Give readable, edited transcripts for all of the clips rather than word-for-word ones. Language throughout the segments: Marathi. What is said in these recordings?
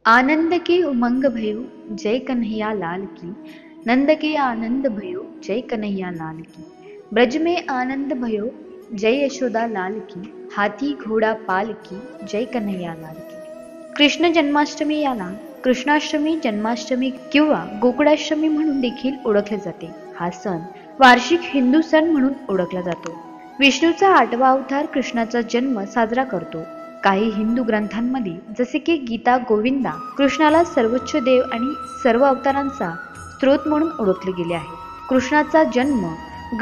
आनंद के उमंग भयो जय कन्हैया लाल की, नंद के आनंद भयो जय कन्हैया लाल की। ब्रज में आनंद भयो जय यशोदा लाल की, हाथी घोडा पाल की जय कन्हैया लाल की। कृष्ण जन्माष्टमी याला कृष्णाष्टमी, जन्माष्टमी किंवा गोकुळाष्टमी म्हणून देखील ओळखले जाते। हा सण वार्षिक हिंदू सण म्हणून ओळखला जातो। विष्णूचा 8वा अवतार कृष्णाचा जन्म साजरा करतो। काही हिंदू ग्रंथांमध्ये जसे की गीता गोविंदा कृष्णाला सर्वोच्च देव आणि सर्व अवतारांचा स्रोत म्हणून ओळखले गेले आहे। कृष्णाचा जन्म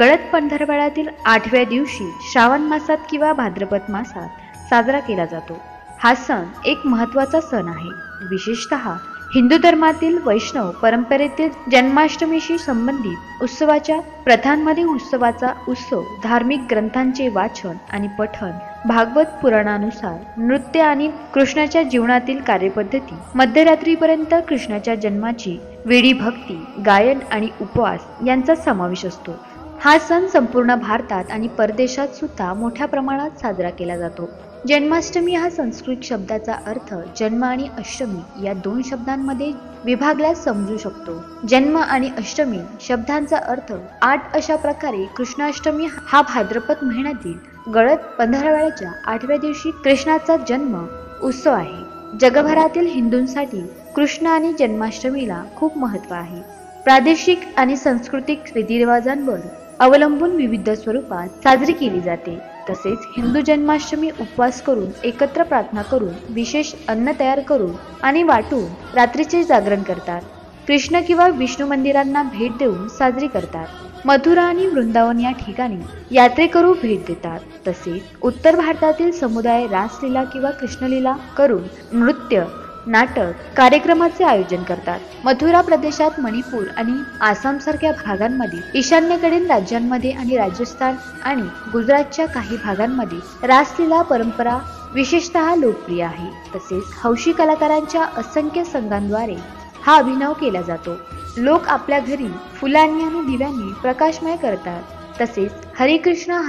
गळद पंधरवड्यातील 8व्या दिवशी श्रावण मासात किंवा भाद्रपद मासात साजरा केला जातो। हा सण एक महत्त्वाचा सण आहे। विशेषतः हिंदू धर्मातील वैष्णव परंपरेतील जन्माष्टमीशी संबंधित उत्सवाच्या प्रथांमध्ये उत्सवाचा उत्सव, धार्मिक ग्रंथांचे वाचन आणि पठण, भागवत पुराणानुसार नृत्य आणि कृष्णाच्या जीवनातील कार्यपद्धती, मध्यरात्रीपर्यंत कृष्णाच्या जन्माची वेडी भक्ती, गायन आणि उपवास यांचा समावेश असतो। हा सण संपूर्ण भारतात आणि परदेशात सुद्धा मोठ्या प्रमाणात साजरा केला जातो। जन्माष्टमी हा संस्कृत शब्दाचा अर्थ जन्म आणि अष्टमी या 2 शब्दांमध्ये विभागल्यास समजू शकतो। जन्म आणि अष्टमी शब्दांचा अर्थ 8 अशा प्रकारे कृष्णाष्टमी हा भाद्रपद महिन्यातील गळद पंधरवड्याच्या 8व्या दिवशी कृष्णाचा जन्म उत्सव आहे। जगभरातील हिंदूंसाठी कृष्ण आणि जन्माष्टमीला खूप महत्त्व आहे। प्रादेशिक आणि सांस्कृतिक रीतिरिवाजांवर अवलंबून विविध स्वरूपात साजरी केली जाते। तसेच हिंदू जन्माष्टमी उपवास करून, एकत्र प्रार्थना करून, विशेष अन्न तयार करून आणि वाटून रात्रीचे जागरण करतात। कृष्ण किंवा विष्णू मंदिरांना भेट देऊन साजरी करतात। मथुरा आणि वृंदावन या ठिकाणी यात्रेकरू भेट देतात। तसेच उत्तर भारतातील समुदाय रासलीला किंवा कृष्णलीला करून नृत्य, नाटक, कार्यक्रमाचे आयोजन करतात। मथुरा प्रदेशात मणिपूर आणि आसाम सारख्या भागांमध्ये, ईशान्येकडील राज्यांमध्ये आणि राजस्थान आणि गुजरातच्या काही भागांमध्ये रासलीला परंपरा विशेषतः लोकप्रिय आहे। तसेच हौशी कलाकारांच्या असंख्य संघांद्वारे हा अभिनव केला जातो। लोक आपल्या घरी फुलांनी आणि दिव्यांनी प्रकाशमय करतात। तसेच हरे कृष्णा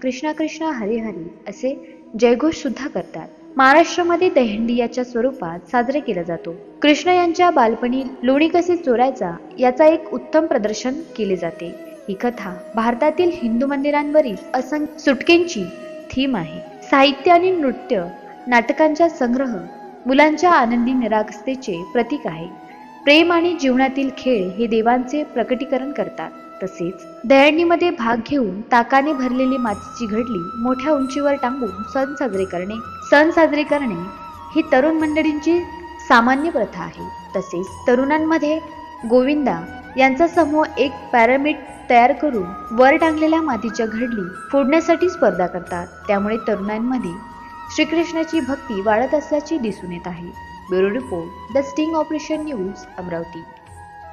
कृष्णा कृष्णा हरे हरे असे जयघोष सुद्धा करतात। महाराष्ट्रामध्ये दहीहंडी याच्या स्वरूपात साजरे केला जातो। कृष्ण यांच्या बालपणी लोणी कसे चोरायचा याचा एक उत्तम प्रदर्शन केले जाते। ही कथा भारतातील हिंदू मंदिरांवरील असंख्य सुटकेंची थीम आहे। साहित्य आणि नृत्य नाटकांचा संग्रह मुलांच्या आनंदी निरागसतेचे प्रतीक आहे। प्रेम आणि जीवनातील खेळ हे देवांचे प्रकटीकरण करतात। तसेच दहीहंडीमध्ये भाग घेऊन ताकाने भरलेली मातीची घडली मोठ्या उंचीवर टांगून सण साजरे करणे ही तरुण मंडळींची सामान्य प्रथा आहे। तसेच तरुणांमध्ये गोविंदा यांचा समूह एक पिरामिड तयार करून वर टांगलेल्या मातीच्या घडली फोडण्यासाठी स्पर्धा करतात। त्यामुळे तरुणांमध्ये श्रीकृष्णाची भक्ती वाढत असल्याचे दिसून येत आहे। Bureau report, the sting operation news, Amravati.